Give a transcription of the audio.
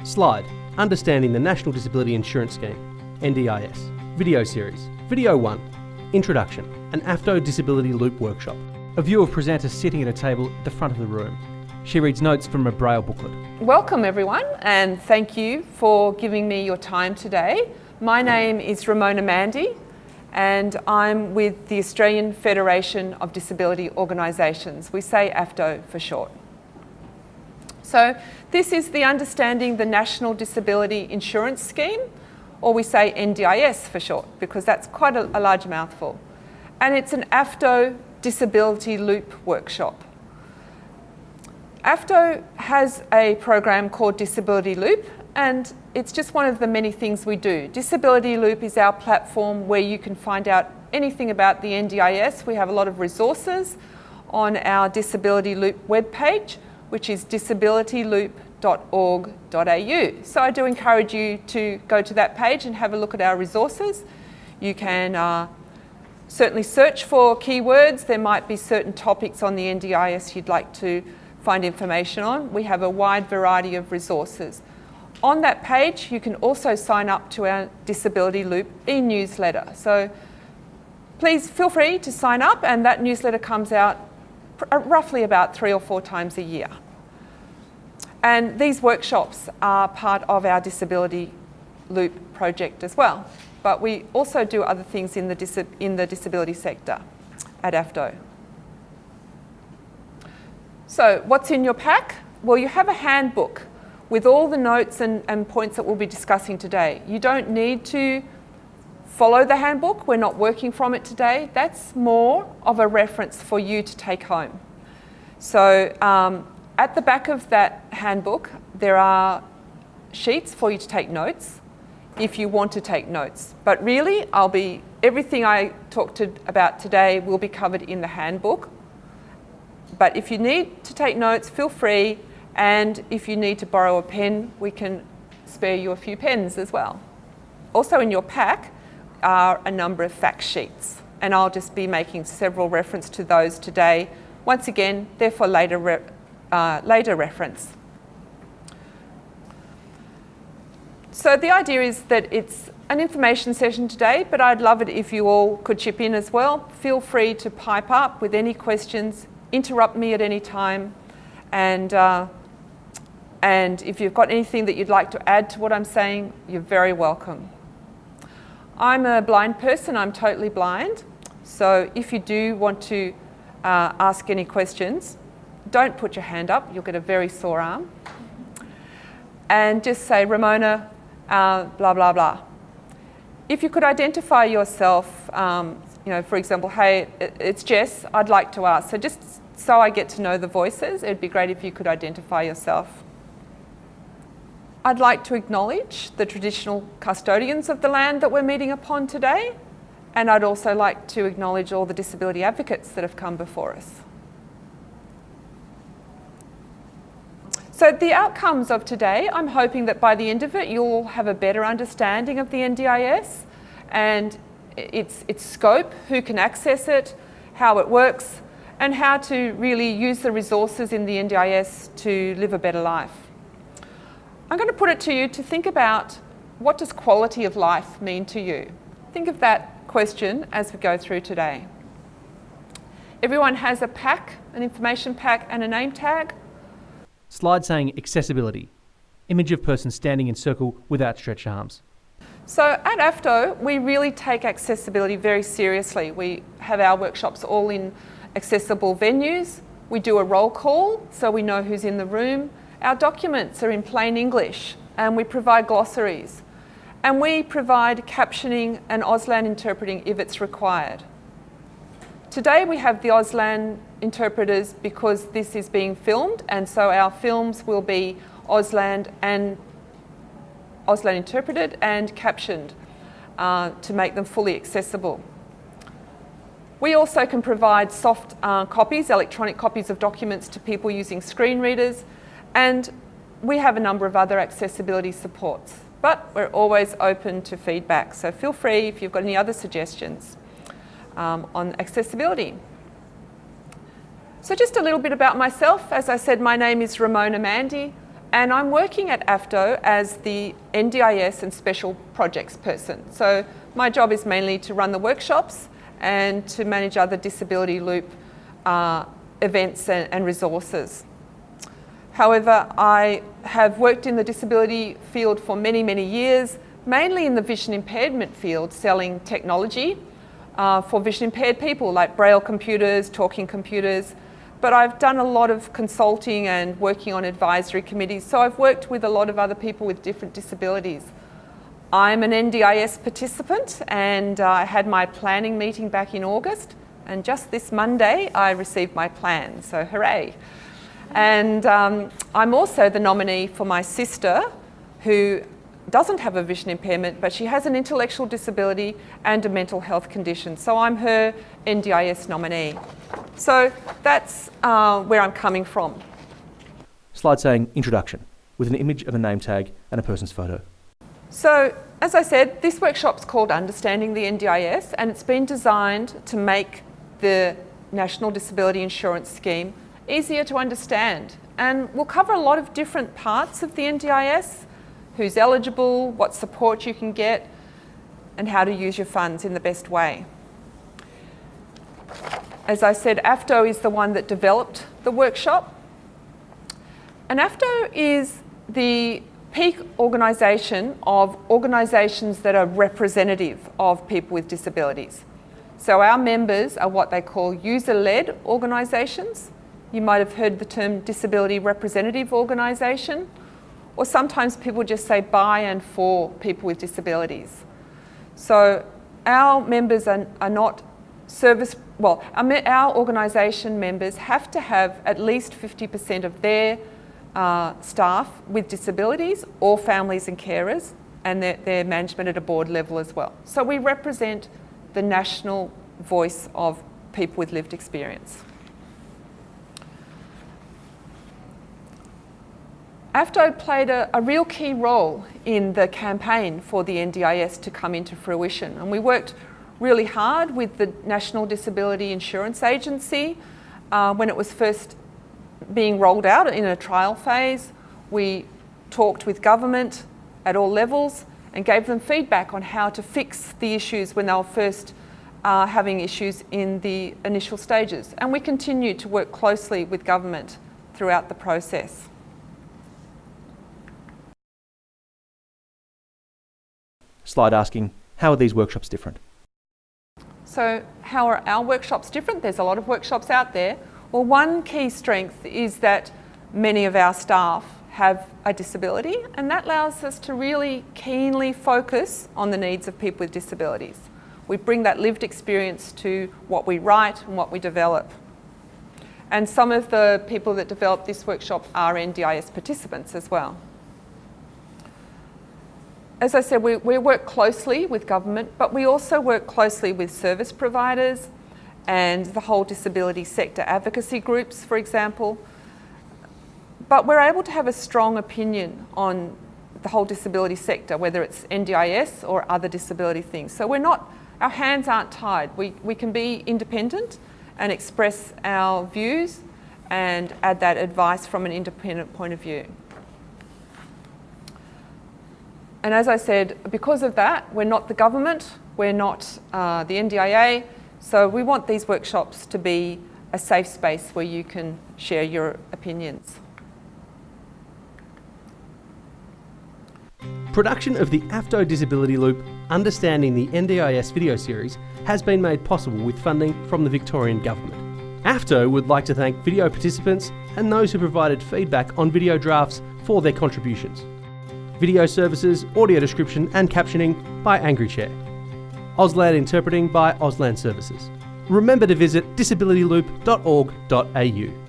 Slide, Understanding the National Disability Insurance Scheme, NDIS. Video series. Video 1, Introduction, an AFDO Disability Loop Workshop. A view of presenters sitting at a table at the front of the room. She reads notes from a Braille booklet. Welcome everyone, and thank you for giving me your time today. My name is Ramona Mandy, and I'm with the Australian Federation of Disability Organisations. We say AFDO for short. So this is the Understanding the National Disability Insurance Scheme, or we say NDIS for short, because that's quite a large mouthful. And it's an AFDO Disability Loop Workshop. AFDO has a program called Disability Loop, and it's just one of the many things we do. Disability Loop is our platform where you can find out anything about the NDIS. We have a lot of resources on our Disability Loop webpage, which is disabilityloop.org.au. So I do encourage you to go to that page and have a look at our resources. You can certainly search for keywords. There might be certain topics on the NDIS you'd like to find information on. We have a wide variety of resources. On that page, you can also sign up to our Disability Loop e-newsletter. So please feel free to sign up, and that newsletter comes out roughly about 3 or 4 times a year. And these workshops are part of our Disability Loop project as well. But we also do other things in the disability sector at AFDO. So what's in your pack? Well, you have a handbook with all the notes and points that we'll be discussing today. You don't need to follow the handbook. We're not working from it today. That's more of a reference for you to take home. So at the back of that handbook, there are sheets for you to take notes if you want to take notes. But really, everything I talked about today will be covered in the handbook. But if you need to take notes, feel free. And if you need to borrow a pen, we can spare you a few pens as well. Also in your pack are a number of fact sheets, and I'll just be making several references to those today. Once again, they're for later reference. So the idea is that it's an information session today, but I'd love it if you all could chip in as well. Feel free to pipe up with any questions, interrupt me at any time, and if you've got anything that you'd like to add to what I'm saying, you're very welcome. I'm a blind person, I'm totally blind, so if you do want to ask any questions, don't put your hand up, you'll get a very sore arm. And just say, Ramona, blah, blah, blah. If you could identify yourself, for example, hey, it's Jess, I'd like to ask. So just so I get to know the voices, it'd be great if you could identify yourself. I'd like to acknowledge the traditional custodians of the land that we're meeting upon today, and I'd also like to acknowledge all the disability advocates that have come before us. So the outcomes of today, I'm hoping that by the end of it, you'll have a better understanding of the NDIS and its scope, who can access it, how it works, and how to really use the resources in the NDIS to live a better life. I'm going to put it to you to think about, what does quality of life mean to you? Think of that question as we go through today. Everyone has a pack, an information pack and a name tag. Slide saying accessibility. Image of person standing in circle with outstretched arms. So at AFDO, we really take accessibility very seriously. We have our workshops all in accessible venues. We do a roll call so we know who's in the room. Our documents are in plain English, and we provide glossaries. And we provide captioning and Auslan interpreting if it's required. Today we have the Auslan interpreters because this is being filmed, and so our films will be Auslan interpreted and captioned to make them fully accessible. We also can provide soft copies, electronic copies of documents to people using screen readers, and we have a number of other accessibility supports. But we're always open to feedback, so feel free if you've got any other suggestions on accessibility. So just a little bit about myself. As I said, my name is Ramona Mandy, And I'm working at AFDO as the NDIS and Special Projects person. So my job is mainly to run the workshops and to manage other Disability Loop events and resources. However, I have worked in the disability field for many, many years, mainly in the vision impairment field, selling technology for vision impaired people like Braille computers, talking computers. But I've done a lot of consulting and working on advisory committees, so I've worked with a lot of other people with different disabilities. I'm an NDIS participant, and I had my planning meeting back in August, and just this Monday I received my plan, so hooray. And I'm also the nominee for my sister, who doesn't have a vision impairment, but she has an intellectual disability and a mental health condition. So I'm her NDIS nominee. So that's where I'm coming from. Slide saying introduction, with an image of a name tag and a person's photo. So, as I said, this workshop's called Understanding the NDIS, and it's been designed to make the National Disability Insurance Scheme easier to understand. And we'll cover a lot of different parts of the NDIS, who's eligible, what support you can get, and how to use your funds in the best way. As I said, AFDO is the one that developed the workshop. And AFDO is the peak organisation of organisations that are representative of people with disabilities. So our members are what they call user-led organisations. You might have heard the term disability representative organisation, or sometimes people just say by and for people with disabilities. So our members are not our organisation members have to have at least 50% of their staff with disabilities or families and carers, and their management at a board level as well. So we represent the national voice of people with lived experience. AFDO played a real key role in the campaign for the NDIS to come into fruition, and we worked really hard with the National Disability Insurance Agency when it was first being rolled out in a trial phase. We talked with government at all levels and gave them feedback on how to fix the issues when they were first having issues in the initial stages. And we continued to work closely with government throughout the process. Slide asking, how are these workshops different? So how are our workshops different? There's a lot of workshops out there. Well, one key strength is that many of our staff have a disability, and that allows us to really keenly focus on the needs of people with disabilities. We bring that lived experience to what we write and what we develop. And some of the people that developed this workshop are NDIS participants as well. As I said, we work closely with government, but we also work closely with service providers and the whole disability sector advocacy groups, for example. But we're able to have a strong opinion on the whole disability sector, whether it's NDIS or other disability things. So our hands aren't tied. We can be independent and express our views and add that advice from an independent point of view. And as I said, because of that, we're not the government, we're not the NDIA, so we want these workshops to be a safe space where you can share your opinions. Production of the AFDO Disability Loop Understanding the NDIS video series has been made possible with funding from the Victorian Government. AFDO would like to thank video participants and those who provided feedback on video drafts for their contributions. Video services, audio description and captioning by AngryChair. Auslan interpreting by Auslan Services. Remember to visit disabilityloop.org.au.